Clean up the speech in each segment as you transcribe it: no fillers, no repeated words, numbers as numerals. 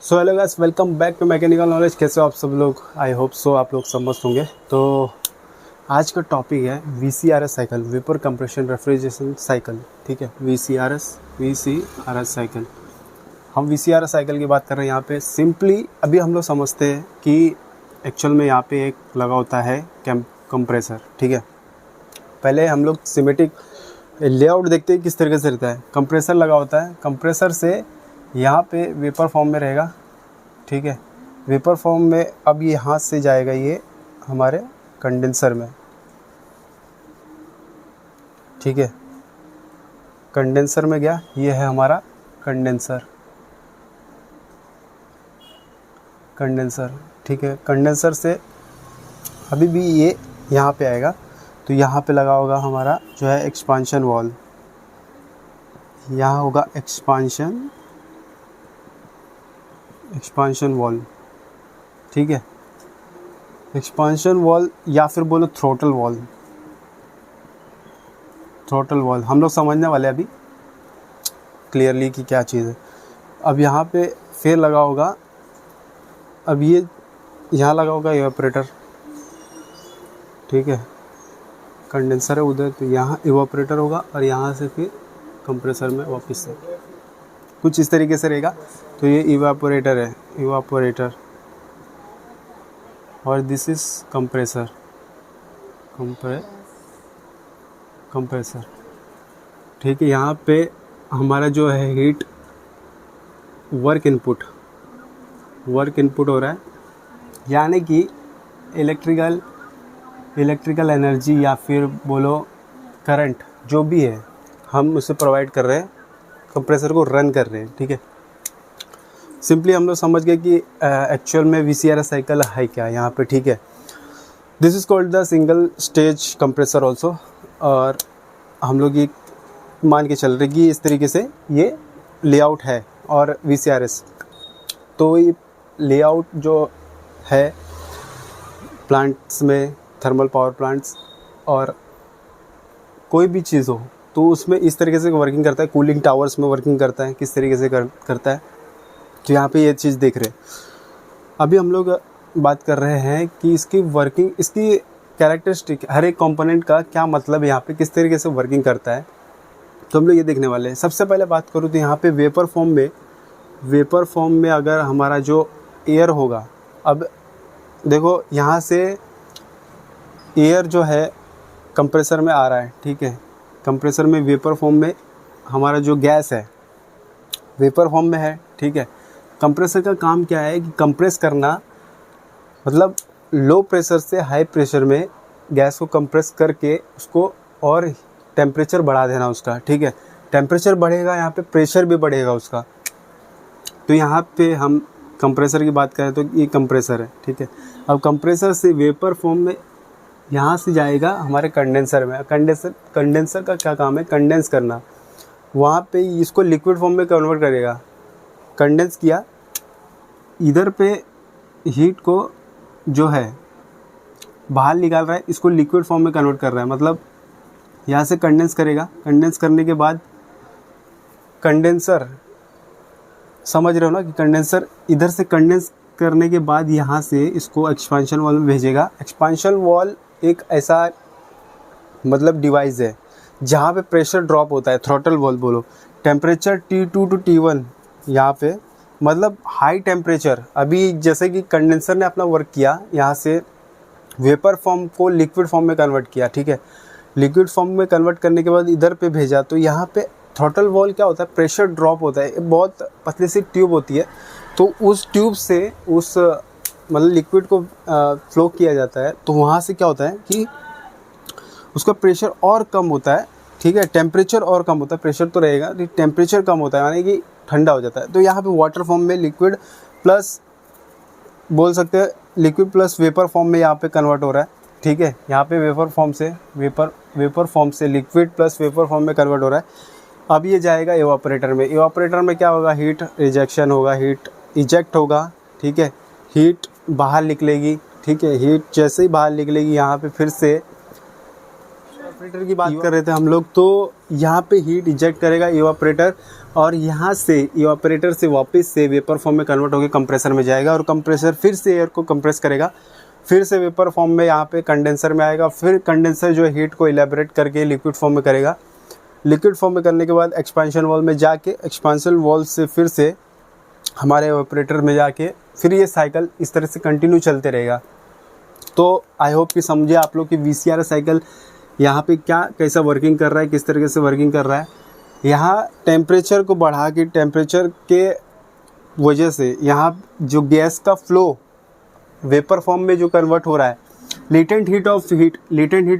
So hello guys, welcome back to mechanical knowledge. कैसे हो आप सब लोग? आई होप सो आप लोग सब मस्त होंगे। तो आज का टॉपिक है VCRS cycle, vapour compression refrigeration cycle. ठीक है, VCRS साइकिल। हम VCRS साइकिल की बात कर रहे हैं यहाँ पे। सिंपली अभी हम लोग समझते हैं कि एक्चुअल में यहाँ पे एक लगा होता है कंप्रेसर। ठीक है, पहले हम लोग सिमेटिक लेआउट देखते हैं किस तरीके से रहता है। कंप्रेसर लगा होता है, कंप्रेसर से यहाँ पे वेपर फॉर्म में रहेगा। ठीक है, वेपर फॉर्म में अब ये हाथ से जाएगा ये हमारे कंडेंसर में। ठीक है, कंडेंसर में गया, ये है हमारा कंडेंसर। ठीक है, कंडेंसर से अभी भी ये यहाँ पे आएगा, तो यहाँ पे लगा होगा हमारा जो है एक्सपांशन वॉल्व। यहाँ होगा एक्सपांशन वॉल्व। ठीक है, एक्सपांशन वॉल्व या फिर बोलो थ्रोटल वॉल्व हम लोग समझने वाले अभी क्लियरली कि क्या चीज़ है। अब यहाँ पे फिर लगा होगा, अब ये यहाँ लगा होगा इवेपोरेटर। ठीक है, कंडेंसर है उधर, तो यहाँ इवेपोरेटर होगा और यहाँ से फिर कंप्रेसर में वापस से कुछ इस तरीके से रहेगा। तो ये इवेपोरेटर है, और दिस इज कंप्रेसर। ठीक है, यहाँ पे हमारा जो है हीट वर्क इनपुट हो रहा है, यानी कि इलेक्ट्रिकल एनर्जी या फिर बोलो करंट जो भी है हम उसे प्रोवाइड कर रहे हैं, कंप्रेसर को रन कर रहे हैं। ठीक है, सिंपली हम लोग समझ गए कि एक्चुअल में VCRS साइकिल है क्या यहाँ पे। ठीक है, this is called the single stage compressor also. और हम लोग ये मान के चल रहे कि इस तरीके से ये लेआउट है। और VCRS तो ये लेआउट जो है प्लांट्स में, थर्मल पावर प्लांट्स और कोई भी चीज़ हो तो उसमें इस तरीके से वर्किंग करता है। कूलिंग टावर्स में वर्किंग करता है, किस तरीके से करता है, तो यहाँ पे ये चीज़ देख रहे हैं। अभी हम लोग बात कर रहे हैं कि इसकी वर्किंग, इसकी कैरेक्टरिस्टिक, हर एक कंपोनेंट का क्या मतलब है, यहाँ पे किस तरीके से वर्किंग करता है, तो हम लोग ये देखने वाले हैं। सबसे पहले बात करूँ तो यहाँ पे वेपर फॉर्म में अगर हमारा जो एयर होगा, अब देखो यहाँ से एयर जो है कंप्रेसर में आ रहा है। ठीक है, कंप्रेसर में वेपर फॉर्म में हमारा जो गैस है वेपर फॉर्म में है। ठीक है, कंप्रेसर का काम क्या है कि कंप्रेस करना, मतलब लो प्रेशर से हाई प्रेशर में गैस को कंप्रेस करके उसको और टेम्परेचर बढ़ा देना उसका। ठीक है, टेम्परेचर बढ़ेगा, यहाँ पे प्रेशर भी बढ़ेगा उसका। तो यहाँ पे हम कंप्रेसर की बात करें तो ये कंप्रेसर है। ठीक है, अब कंप्रेसर से वेपर फॉर्म में यहाँ से जाएगा हमारे कंडेंसर में। कंडेंसर का क्या काम है? कंडेंस करना। वहाँ पे इसको लिक्विड फॉर्म में कन्वर्ट करेगा। कंडेंस किया, इधर पे हीट को जो है बाहर निकाल रहा है, इसको लिक्विड फॉर्म में कन्वर्ट कर रहा है। मतलब यहाँ से कंडेंस करेगा, कंडेंस करने के बाद कंडेंसर, समझ रहे हो ना कि कंडेंसर इधर से कंडेंस करने के बाद यहाँ से इसको एक्सपांशन वॉल्व में भेजेगा। एक्सपांशन वॉल्व एक ऐसा मतलब डिवाइस है जहाँ पे प्रेशर ड्रॉप होता है, थ्रॉटल वॉल्व बोलो। टेम्परेचर T2 टू T1 यहाँ पे, मतलब हाई टेम्परेचर। अभी जैसे कि कंडेंसर ने अपना वर्क किया, यहाँ से वेपर फॉर्म को लिक्विड फॉर्म में कन्वर्ट किया। ठीक है, लिक्विड फॉर्म में कन्वर्ट करने के बाद इधर पे भेजा, तो यहाँ पे थ्रॉटल वॉल्व क्या होता है, प्रेशर ड्रॉप होता है। बहुत पतली सी ट्यूब होती है, तो उस ट्यूब से उस मतलब लिक्विड को फ्लो किया जाता है। तो वहाँ से क्या होता है कि उसका प्रेशर और कम होता है। ठीक है, टेम्परेचर और कम होता है, प्रेशर तो रहेगा, टेम्परेचर कम होता है, यानी कि ठंडा हो जाता है। तो यहाँ पे वाटर फॉर्म में लिक्विड प्लस, बोल सकते हैं लिक्विड प्लस वेपर फॉर्म में यहाँ पे कन्वर्ट हो रहा है। ठीक है, यहाँ पे वेपर फॉर्म से लिक्विड प्लस वेपर फॉर्म में कन्वर्ट हो रहा है। अब ये जाएगा इवापोरेटर में। इवापोरेटर में क्या होगा, हीट रिजेक्शन होगा, हीट इजेक्ट होगा। ठीक है, हीट बाहर निकलेगी। ठीक है, हीट जैसे ही बाहर निकलेगी यहाँ पे फिर से इवापोरेटर की बात कर रहे थे हम लोग, तो यहाँ पे हीट इजेक्ट करेगा इवापोरेटर, और यहाँ से इवापोरेटर से वापस से वेपर फॉर्म में कन्वर्ट होकर कंप्रेसर में जाएगा, और कंप्रेसर फिर से एयर को कंप्रेस करेगा, फिर से वेपर फॉर्म में यहाँ पे कंडेंसर में आएगा, फिर कंडेंसर जो है हीट को इलेबोरेट करके लिक्विड फॉर्म में करेगा। लिक्विड फॉर्म में करने के बाद एक्सपेंशन वॉल में जाके, एक्सपेंशन वॉल से फिर से हमारे इवापोरेटर में जाके, फिर ये साइकिल इस तरह से कंटिन्यू चलते रहेगा। तो आई होप कि समझे आप लोग कि VCR साइकिल यहाँ पे क्या कैसा वर्किंग कर रहा है, किस तरीके से वर्किंग कर रहा है। यहाँ टेम्परेचर को बढ़ा के, टेम्परेचर के वजह से यहाँ जो गैस का फ्लो वेपर फॉर्म में जो कन्वर्ट हो रहा है, लेटेंट हीट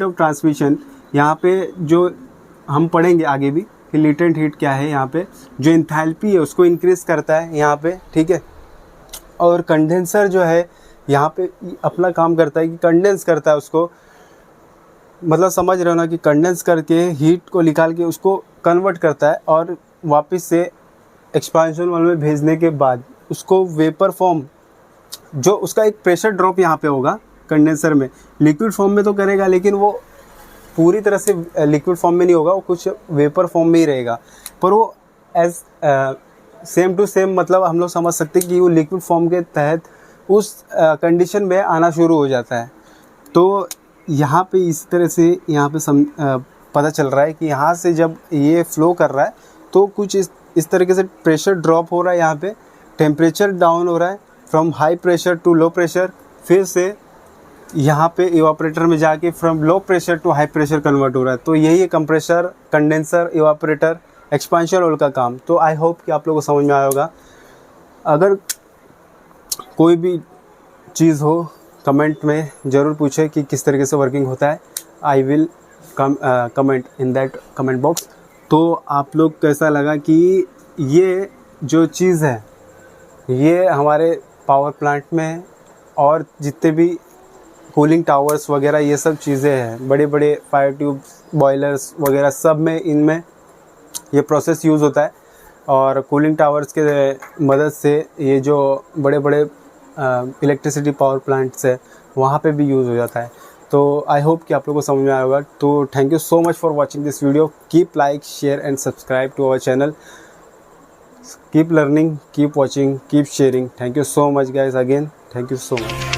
ऑफ ट्रांसमिशन, यहाँ पे जो हम पढ़ेंगे आगे भी कि लेटेंट हीट क्या है। यहाँ पे जो एंथैल्पी है उसको इंक्रीज़ करता है यहाँ पे, ठीक है। और कंडेंसर जो है यहाँ पे अपना काम करता है कि कंडेंस करता है उसको, मतलब समझ रहे हो ना, कि कंडेंस करके हीट को निकाल के उसको कन्वर्ट करता है, और वापस से एक्सपेंशन वाल में भेजने के बाद उसको वेपर फॉर्म, जो उसका एक प्रेशर ड्रॉप यहाँ पे होगा कंडेंसर में, लिक्विड फॉर्म में तो करेगा लेकिन वो पूरी तरह से लिक्विड फॉर्म में नहीं होगा, वो कुछ वेपर फॉर्म में ही रहेगा, पर वो एज सेम टू सेम, मतलब हम लोग समझ सकते हैं कि वो लिक्विड फॉर्म के तहत उस कंडीशन में आना शुरू हो जाता है। तो यहाँ पे इस तरह से यहाँ पे पता चल रहा है कि यहाँ से जब ये फ्लो कर रहा है तो कुछ इस तरीके से प्रेशर ड्रॉप हो रहा है, यहाँ पे टेम्परेचर डाउन हो रहा है from high pressure to low pressure, फिर से यहाँ पे इवापोरेटर में जाके from low pressure to high pressure convert हो रहा है। तो यही है compressor, condenser, evaporator, expansion valve का काम। तो आई होप कि आप लोगों को समझ में आया होगा। अगर कोई भी चीज़ हो कमेंट में ज़रूर पूछे कि किस तरीके से वर्किंग होता है। I will comment in that comment box. तो आप लोग कैसा लगा कि ये जो चीज़ है ये हमारे पावर प्लांट में और जितने भी कूलिंग टावर्स वगैरह ये सब चीज़ें हैं, बड़े बड़े फायर ट्यूब्स, बॉयलर्स वगैरह सब में इनमें ये प्रोसेस यूज़ होता है। और कूलिंग टावर्स के मदद से ये जो बड़े बड़े इलेक्ट्रिसिटी पावर प्लांट्स है वहाँ पे भी यूज़ हो जाता है। तो आई होप कि आप लोगों को समझ में आया होगा। तो thank you so much for watching this video. Keep like, share and subscribe to our channel. Keep learning, keep watching, keep sharing. Thank you so much guys again. Thank you so much.